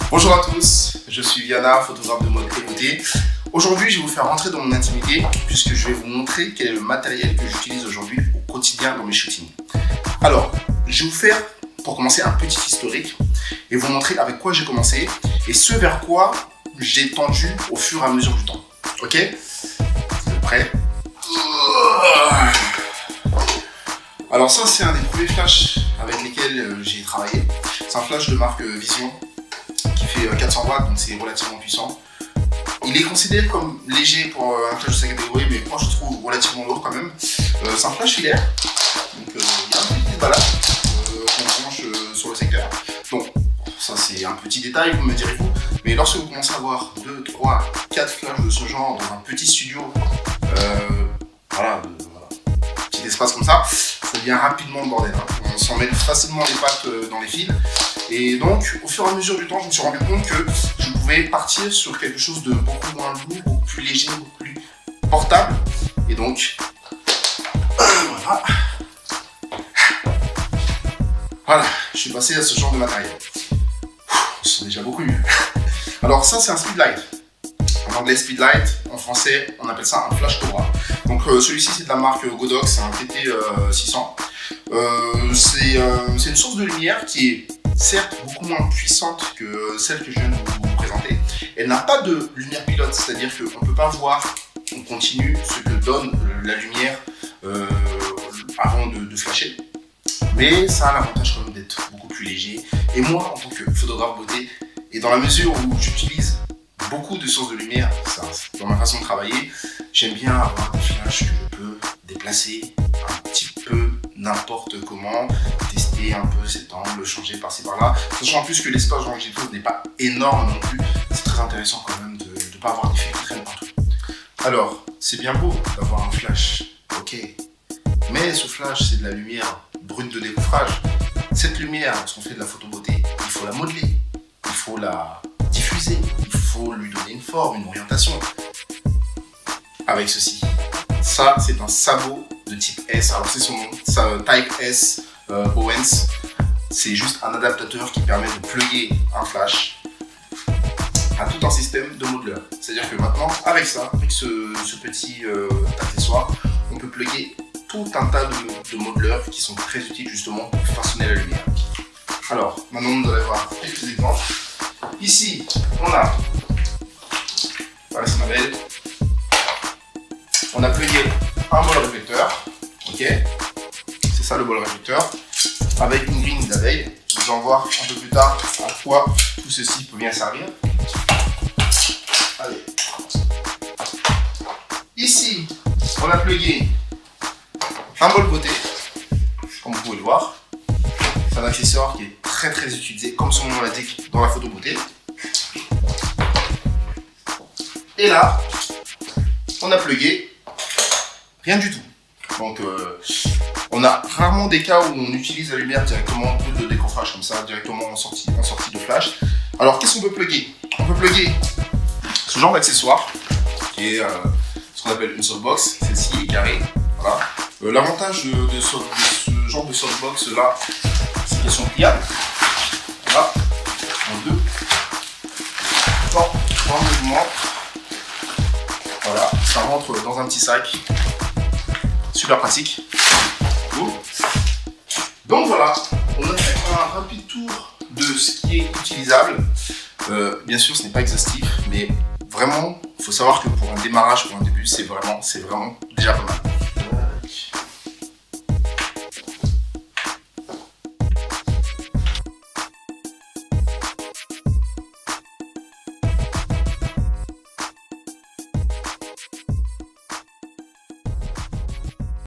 Bonjour à tous, je suis Viana, photographe de mode et beauté. Aujourd'hui, je vais vous faire rentrer dans mon intimité puisque je vais vous montrer quel est le matériel que j'utilise aujourd'hui au quotidien dans mes shootings. Alors, je vais vous faire, pour commencer, un petit historique et vous montrer avec quoi j'ai commencé et ce vers quoi j'ai tendu au fur et à mesure du temps. Ok? Vous êtes prêts? Alors ça, c'est un des premiers flashs avec lesquels j'ai travaillé. C'est un flash de marque Vision qui fait 400 watts, donc c'est relativement puissant. Il est considéré comme léger pour un flash de sa catégorie, mais moi je le trouve relativement lourd quand même. C'est un flash filaire, donc il y a un petit balade qu'on branche sur le secteur. Donc ça c'est un petit détail, vous me direz-vous, mais lorsque vous commencez à avoir 2, 3, 4 flashs de ce genre dans un petit studio, petit espace comme ça devient rapidement le bordel. On s'en met facilement les pattes dans les fils. Et donc, au fur et à mesure du temps, je me suis rendu compte que je pouvais partir sur quelque chose de beaucoup moins lourd, beaucoup plus léger, beaucoup plus portable. Et donc, voilà, je suis passé à ce genre de matériel. Ils sont déjà beaucoup mieux. Alors ça, c'est un speedlight. En anglais, speedlight. En français, on appelle ça un flash Cobra. Donc celui-ci, c'est de la marque Godox, c'est un TT600. C'est une source de lumière qui est certes beaucoup moins puissante que celle que je viens de vous présenter. Elle n'a pas de lumière pilote, c'est-à-dire qu'on ne peut pas voir en continu ce que donne la lumière avant de flasher. Mais ça a l'avantage quand même d'être beaucoup plus léger. Et moi, en tant que photographe beauté, et dans la mesure où j'utilise beaucoup de sources de lumière, ça, dans ma façon de travailler, j'aime bien avoir des flashs que je peux déplacer un petit peu n'importe comment, tester un peu cet angle, changer par-ci par-là, sachant en plus que l'espace d'enregistrement n'est pas énorme non plus. C'est très intéressant quand même de ne pas avoir des fils qui traînent partout. Alors, c'est bien beau d'avoir un flash, ok, mais ce flash c'est de la lumière brute de décoffrage. Cette lumière, lorsqu'on fait de la photo beauté, il faut la modeler, il faut la diffuser, il faut lui donner une forme, une orientation. Avec ceci, ça c'est un sabot de type S, alors c'est son nom, Type S Owens. C'est juste un adaptateur qui permet de plugger un flash à tout un système de modeleur. C'est-à-dire que maintenant, avec ça, avec ce petit accessoire, on peut plugger tout un tas de modeleurs qui sont très utiles justement pour façonner la lumière. Alors, maintenant vous allez voir quelques exemples. Ici, on a, voilà c'est ma belle, on a plugué un bol réflecteur, ok, c'est ça le bol réflecteur, avec une grille d'abeille. Vous allez voir un peu plus tard à quoi tout ceci peut bien servir. Allez. Ici, on a plugué un bol beauté, comme vous pouvez le voir. C'est un accessoire qui est très utilisé, comme son nom l'indique, dans la photo beauté. Et là, on a plugué rien du tout. Donc, on a rarement des cas où on utilise la lumière directement en bout de décoffrage comme ça, directement en sortie de flash. Alors, qu'est-ce qu'on peut pluguer? On peut pluguer ce genre d'accessoire, qui est ce qu'on appelle une softbox. Celle-ci est carrée. Voilà. L'avantage de ce genre de softbox là, c'est qu'elles sont pliables. Voilà, en deux. En mouvement. Voilà, ça rentre dans un petit sac. Super pratique. Donc voilà, on a fait un rapide tour de ce qui est utilisable. Bien sûr, ce n'est pas exhaustif, mais vraiment, il faut savoir que pour un démarrage, pour un début, c'est vraiment déjà pas mal.